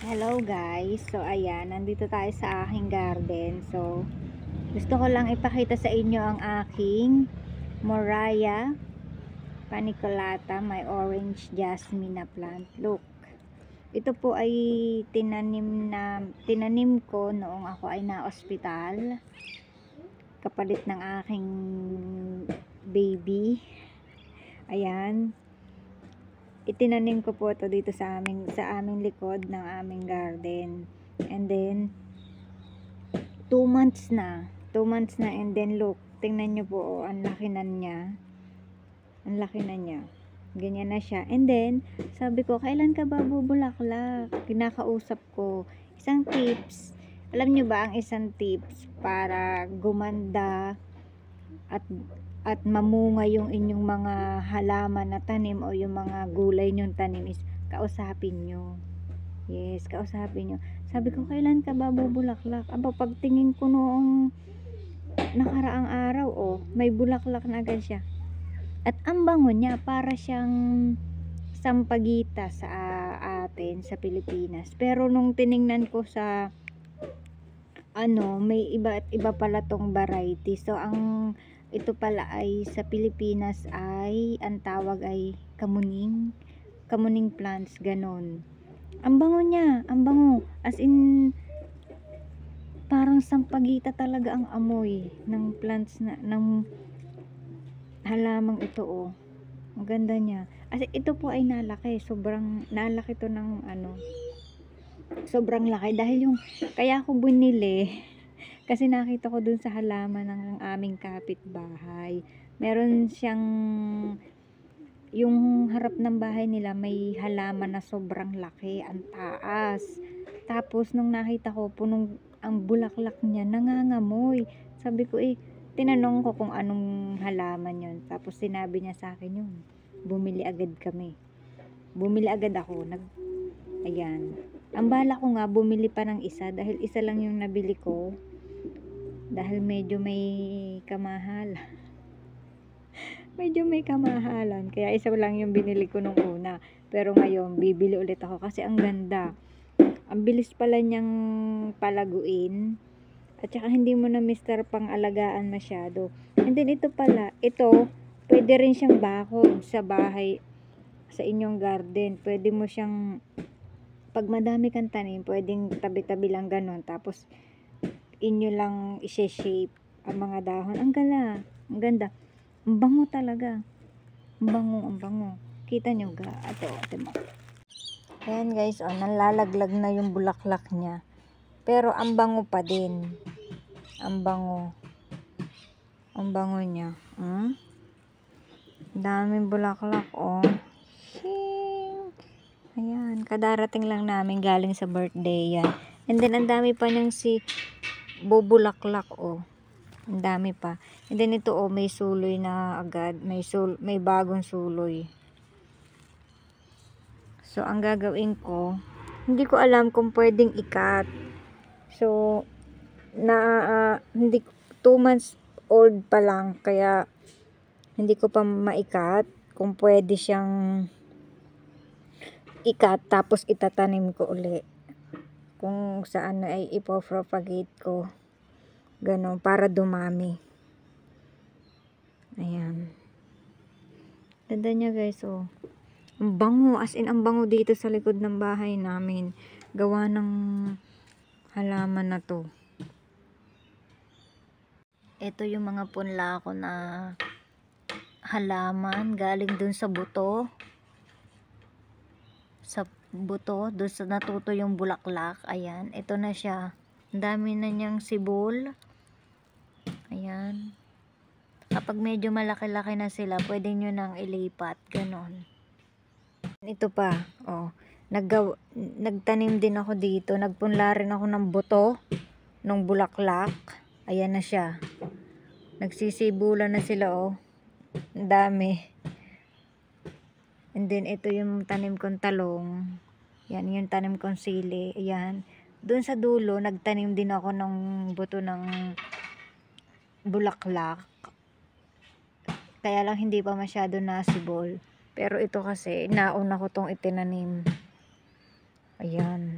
Hello guys, so ayan, nandito tayo sa aking garden. So, gusto ko lang ipakita sa inyo ang aking Moraya paniculata, may orange jasmine na plant. Look, ito po ay tinanim ko noong ako ay na-ospital kapalit ng aking baby. Ayan, itinanim ko po ito dito sa aming likod ng aming garden. And then 2 months na and then look, tingnan nyo po, oh, ang laki na niya, ganyan na siya. And then sabi ko, kailan ka ba bubulaklak? Kinakausap ko. Isang tips, alam nyo ba ang isang tips para gumanda at mamunga yung inyong mga halaman na tanim o yung mga gulay nyong tanim is kausapin nyo. Yes, kausapin nyo. Sabi ko, kailan ka ba bubulaklak? Aba, pagtingin ko noong nakaraang araw, oh, may bulaklak na agad siya. At ang bango niya, para siyang sampagita sa atin, sa Pilipinas. Pero nung tiningnan ko sa may iba at iba pala tong variety. So, ito pala ay sa Pilipinas ay ang tawag ay kamuning plants, ganon. Ang bango niya, ang bango, as in parang sampagita talaga ang amoy ng plants ng halamang ito, oh. Ang ganda niya. As ito po ay nalaki, sobrang nalaki to ng sobrang laki dahil kaya ako binili kasi nakita ko dun sa halaman ng aming kapitbahay. Meron siyang, yung harap ng bahay nila may halaman na sobrang laki, ang taas. Tapos nung nakita ko ang bulaklak niya nangangamoy. Sabi ko, tinanong ko kung anong halaman yun. Tapos sinabi niya sa akin yun. Bumili agad ako. Ayan. Ang bala ko nga, bumili pa ng isa dahil isa lang yung nabili ko. Dahil medyo may kamahalan. Kaya isa lang yung binili ko nung una. Pero ngayon, bibili ulit ako kasi ang ganda. Ang bilis pala niyang palaguin. At saka hindi mo na mister pang alagaan masyado. And then ito pwede rin siyang bakod sa bahay, sa inyong garden. Pwede mo siyang, pag madami kang tanim, pwedeng tabi-tabi lang ganon. Tapos inyo lang i-shape ang mga dahon. Ang ganda. Ang bango talaga. Ang bango. Kita nyo ga? Ate mo. Ayan guys, nalalaglag na yung bulaklak niya. Pero ang bango pa din. Ang bango niya. Daming bulaklak, oh. Ayan, kadarating lang namin galing sa birthday yan. And then ang dami pa niyang bubulaklak, oh. Ang dami pa. And then ito, oh, may suloy na agad. May bagong suloy. So ang gagawin ko, hindi ko alam kung pwedeng ikat. So hindi 2 months old pa lang, kaya hindi ko pa maikat. Kung pwede siyang ikat tapos itatanim ko uli. Kung saan ay ipopropagate ko. Ganon, para dumami. Ayan. Ganda niya guys, oh. Ang bango, as in ang bango dito sa likod ng bahay namin. Gawa ng halaman na to. Ito yung mga punla ko na halaman galing dun sa buto. Dun sa natuto yung bulaklak. Ayan, ito na siya. Ang dami na niyang sibol. Ayan. Kapag medyo malaki-laki na sila, pwede nyo nang ilipat. Ganon. Ito pa, oh. Nagtanim din ako dito. Nagpunla rin ako ng buto ng bulaklak. Ayan na siya. Nagsisibulan na sila, oh. Ang dami. And then ito yung tanim kong talong. Yan yung tanim kong sili. Ayan. Doon sa dulo, nagtanim din ako ng buto ng bulaklak. Kaya lang hindi pa masyado nasibol. Pero ito kasi, nauna ko tong itinanim. Ayan.